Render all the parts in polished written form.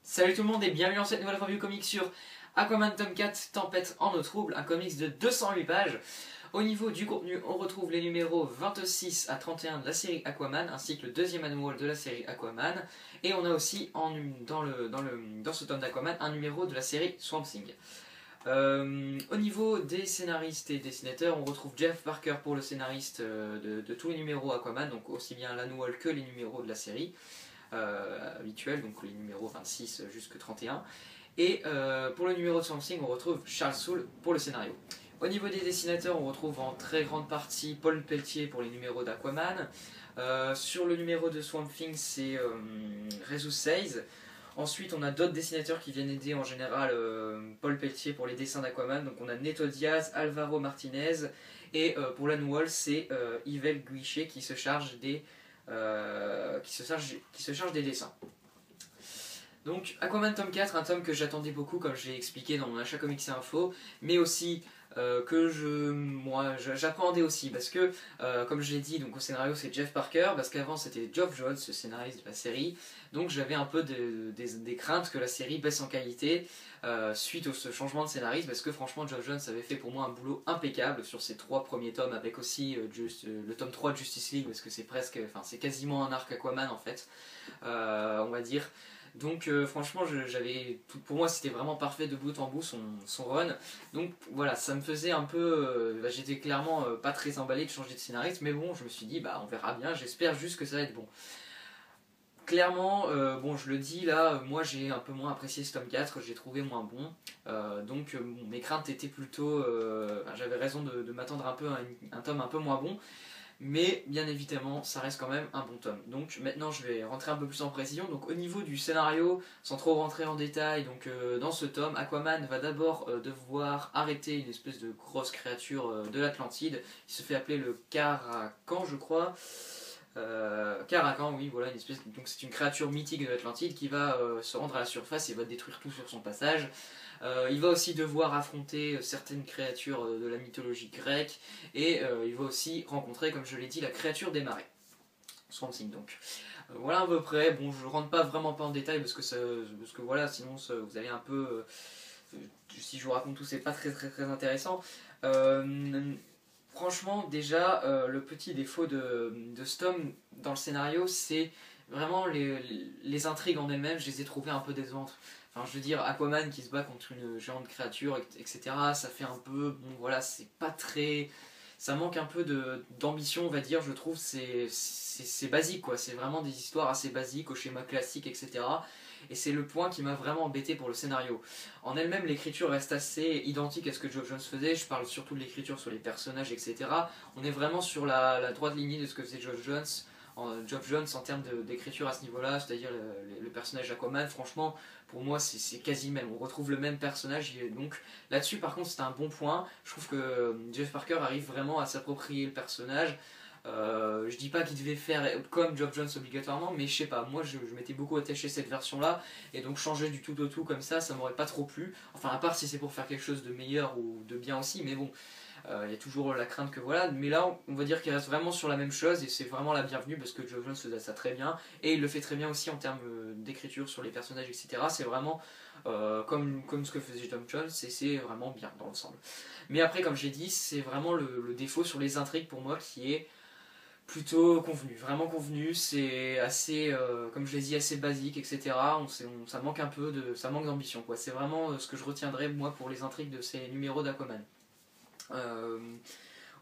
Salut tout le monde et bienvenue dans cette nouvelle review comics sur Aquaman tome 4 Tempête en eau trouble, un comics de 208 pages. Au niveau du contenu, on retrouve les numéros 26 à 31 de la série Aquaman, ainsi que le deuxième annual de la série Aquaman. Et on a aussi dans ce tome d'Aquaman un numéro de la série Swamp Thing. Au niveau des scénaristes et dessinateurs, on retrouve Jeff Parker pour le scénariste de tous les numéros Aquaman, donc aussi bien l'annual que les numéros de la série habituels, donc les numéros 26 jusqu'à 31. Et pour le numéro de Swamp Thing, on retrouve Charles Soule pour le scénario. Au niveau des dessinateurs, on retrouve en très grande partie Paul Pelletier pour les numéros d'Aquaman. Sur le numéro de Swamp Thing, c'est Jesus Says. Ensuite, on a d'autres dessinateurs qui viennent aider en général Paul Pelletier pour les dessins d'Aquaman. Donc on a Neto Diaz, Alvaro Martinez. Et pour l'annual, c'est Yvel Guichet qui se charge des dessins. Donc Aquaman tome 4, un tome que j'attendais beaucoup comme je l'ai expliqué dans mon achat comics et info, mais aussi que j'appréhendais aussi parce que comme je l'ai dit, donc au scénario c'est Jeff Parker, parce qu'avant c'était Geoff Johns, ce scénariste de la série, donc j'avais un peu des craintes que la série baisse en qualité suite au ce changement de scénariste, parce que franchement Geoff Johns avait fait pour moi un boulot impeccable sur ces 3 premiers tomes, avec aussi le tome 3 de Justice League, parce que c'est quasiment un arc Aquaman en fait, on va dire. Donc franchement, pour moi c'était vraiment parfait de bout en bout son run. Donc voilà, ça me faisait un peu... j'étais clairement pas très emballé de changer de scénariste, mais bon, je me suis dit, bah on verra bien, j'espère juste que ça va être bon. Clairement, bon je le dis là, moi j'ai un peu moins apprécié ce tome 4, j'ai trouvé moins bon. Donc bon, mes craintes étaient plutôt... j'avais raison de m'attendre un peu à un tome un peu moins bon. Mais bien évidemment, ça reste quand même un bon tome. Donc maintenant, je vais rentrer un peu plus en précision. Donc au niveau du scénario, sans trop rentrer en détail, donc dans ce tome, Aquaman va d'abord devoir arrêter une espèce de grosse créature de l'Atlantide. Il se fait appeler le Karakan, je crois. Karakan, oui, voilà, donc c'est une créature mythique de l'Atlantide qui va se rendre à la surface et va détruire tout sur son passage. Il va aussi devoir affronter certaines créatures de la mythologie grecque, et il va aussi rencontrer, comme je l'ai dit, la créature des marais. Swamp Thing donc. Voilà à peu près, bon je rentre pas vraiment pas en détail parce que voilà, sinon vous allez un peu... si je vous raconte tout, c'est pas très intéressant. Franchement, déjà, le petit défaut de ce tome dans le scénario, c'est vraiment les intrigues en elles-mêmes, je les ai trouvées un peu décevantes. Enfin, je veux dire, Aquaman qui se bat contre une géante créature, etc., ça fait un peu... Bon, voilà, c'est pas très... Ça manque un peu d'ambition, on va dire, je trouve, c'est basique, quoi. C'est vraiment des histoires assez basiques, au schéma classique, etc. Et c'est le point qui m'a vraiment embêté pour le scénario. En elle-même, l'écriture reste assez identique à ce que Geoff Johns faisait, je parle surtout de l'écriture sur les personnages, etc. On est vraiment sur la droite lignée de ce que faisait Geoff Johns en termes d'écriture à ce niveau-là, c'est-à-dire le personnage Aquaman, franchement, pour moi c'est quasi le même, on retrouve le même personnage, donc là-dessus par contre c'est un bon point, je trouve que Jeff Parker arrive vraiment à s'approprier le personnage. Je dis pas qu'il devait faire comme Geoff Johns obligatoirement, mais je sais pas, moi je m'étais beaucoup attaché à cette version là, et donc changer du tout au tout comme ça m'aurait pas trop plu, enfin à part si c'est pour faire quelque chose de meilleur ou de bien aussi, mais bon, y a toujours la crainte que voilà, mais là on va dire qu'il reste vraiment sur la même chose et c'est vraiment la bienvenue parce que Geoff Johns faisait ça très bien et il le fait très bien aussi en termes d'écriture sur les personnages, etc. C'est vraiment comme ce que faisait Geoff Johns et c'est vraiment bien dans l'ensemble. Mais après, comme j'ai dit, c'est vraiment le défaut sur les intrigues pour moi qui est plutôt convenu, vraiment convenu, c'est assez, comme je l'ai dit, assez basique, etc. Ça manque un peu ça manque d'ambition, quoi. C'est vraiment ce que je retiendrai moi pour les intrigues de ces numéros d'Aquaman.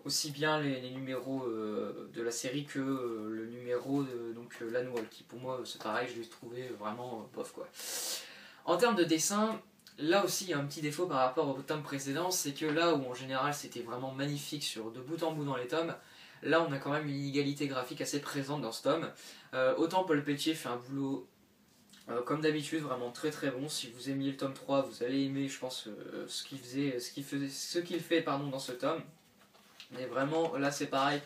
Aussi bien les numéros de la série que le numéro donc l'annual, qui pour moi c'est pareil, je l'ai trouvé vraiment bof, quoi. En termes de dessin, là aussi il y a un petit défaut par rapport au tome précédent, c'est que là où en général c'était vraiment magnifique de bout en bout dans les tomes, là on a quand même une inégalité graphique assez présente dans ce tome. Autant Paul Pelletier fait un boulot comme d'habitude vraiment très bon. Si vous aimiez le tome 3, vous allez aimer, je pense, ce qu'il fait dans ce tome. Mais vraiment là c'est pareil,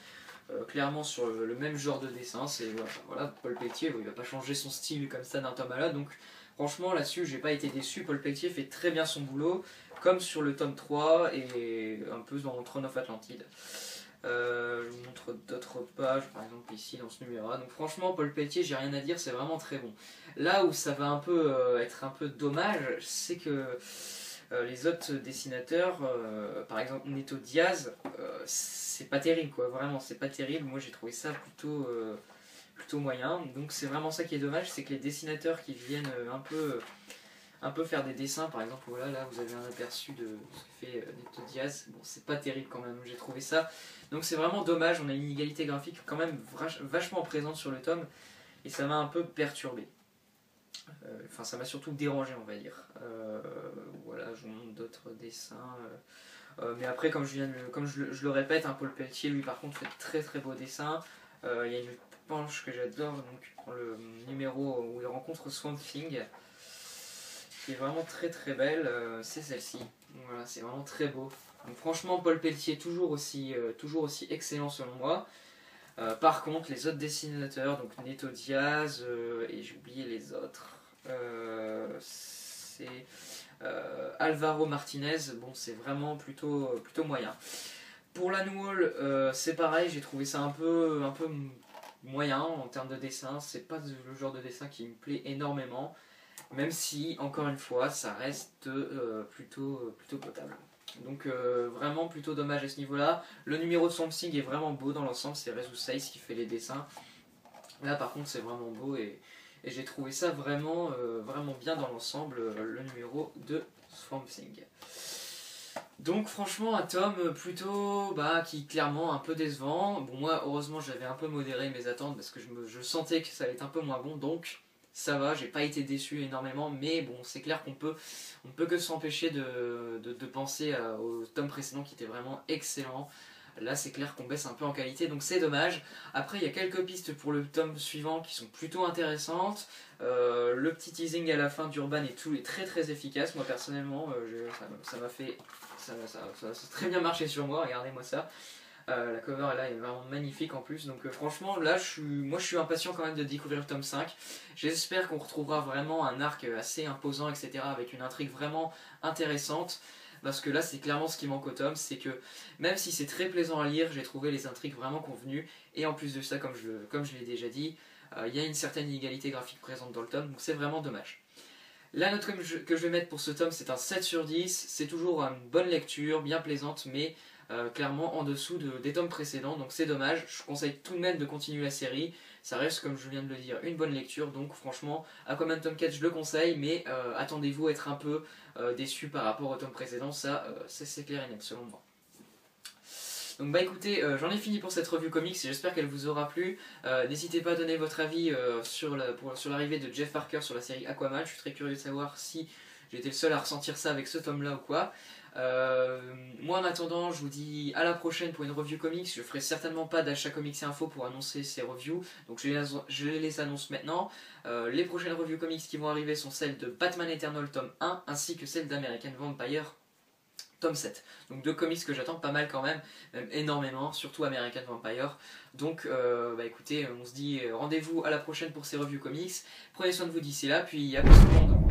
clairement sur le même genre de dessin, c'est voilà, Paul Pelletier, il va pas changer son style comme ça d'un tome à l'autre, donc franchement là-dessus j'ai pas été déçu. Paul Pelletier fait très bien son boulot, comme sur le tome 3 et un peu dans Throne of Atlantide. Je vous montre d'autres pages, par exemple ici dans ce numéro. Donc franchement, Paul Pelletier, j'ai rien à dire, c'est vraiment très bon. Là où ça va un peu être un peu dommage, c'est que les autres dessinateurs, par exemple Neto Diaz, c'est pas terrible quoi, vraiment c'est pas terrible. Moi j'ai trouvé ça plutôt moyen. Donc c'est vraiment ça qui est dommage, c'est que les dessinateurs qui viennent un peu faire des dessins, par exemple voilà, là vous avez un aperçu de ce que fait Neto Diaz, bon c'est pas terrible quand même, j'ai trouvé ça. Donc c'est vraiment dommage, on a une inégalité graphique quand même vachement présente sur le tome, et ça m'a un peu perturbé. Enfin ça m'a surtout dérangé on va dire. Voilà, je vous montre d'autres dessins. Mais après comme je le répète, Paul Pelletier lui par contre fait de très très beaux dessins. Il y a une planche que j'adore, donc le numéro où il rencontre Swamp Thing, qui est vraiment très très belle, c'est celle-ci. Voilà, c'est vraiment très beau. Donc franchement Paul Pelletier toujours aussi excellent selon moi. Par contre les autres dessinateurs, donc Neto Diaz, et j'ai oublié les autres, c'est Alvaro Martinez, bon c'est vraiment plutôt moyen. Pour l'annual, c'est pareil, j'ai trouvé ça un peu moyen en termes de dessin, c'est pas le genre de dessin qui me plaît énormément, même si, encore une fois, ça reste plutôt potable. Donc vraiment plutôt dommage à ce niveau-là. Le numéro de Swamp Thing est vraiment beau dans l'ensemble, c'est Rezu Saiz qui fait les dessins. Là par contre c'est vraiment beau et j'ai trouvé ça vraiment bien dans l'ensemble, le numéro de Swamp Thing. Donc franchement un tome plutôt qui est clairement un peu décevant. Bon moi heureusement j'avais un peu modéré mes attentes parce que je sentais que ça allait être un peu moins bon, donc ça va, j'ai pas été déçu énormément, mais bon c'est clair qu'on peut que s'empêcher de penser au tome précédent qui était vraiment excellent. Là c'est clair qu'on baisse un peu en qualité, donc c'est dommage. Après il y a quelques pistes pour le tome suivant qui sont plutôt intéressantes. Le petit teasing à la fin d'Urban est très très efficace. Moi personnellement ça m'a fait... Ça a très bien marché sur moi, regardez-moi ça. La cover là est vraiment magnifique en plus, donc franchement là moi je suis impatient quand même de découvrir le tome 5. J'espère qu'on retrouvera vraiment un arc assez imposant, etc., avec une intrigue vraiment intéressante, parce que là c'est clairement ce qui manque au tome, c'est que même si c'est très plaisant à lire, j'ai trouvé les intrigues vraiment convenues, et en plus de ça, comme je l'ai déjà dit, il y a une certaine inégalité graphique présente dans le tome, donc c'est vraiment dommage. La note que je vais mettre pour ce tome, c'est un 7 sur 10, c'est toujours une bonne lecture, bien plaisante, mais clairement en dessous des tomes précédents, donc c'est dommage. Je conseille tout de même de continuer la série, ça reste comme je viens de le dire une bonne lecture, donc franchement Aquaman tome 4 je le conseille, mais attendez-vous à être un peu déçu par rapport au tome précédent, ça c'est clair et net selon moi. Donc écoutez, j'en ai fini pour cette revue comics, j'espère qu'elle vous aura plu. N'hésitez pas à donner votre avis sur l'arrivée de Jeff Parker sur la série Aquaman, je suis très curieux de savoir si j'ai été le seul à ressentir ça avec ce tome là ou quoi. Moi en attendant je vous dis à la prochaine pour une review comics. Je ferai certainement pas d'achat comics et info pour annoncer ces reviews, donc je les annonce maintenant. Les prochaines reviews comics qui vont arriver sont celles de Batman Eternal tome 1 ainsi que celles d'American Vampire tome 7. Donc deux comics que j'attends pas mal quand même énormément, surtout American Vampire. Donc écoutez, on se dit rendez-vous à la prochaine pour ces reviews comics. Prenez soin de vous d'ici là, puis à plus tout le monde.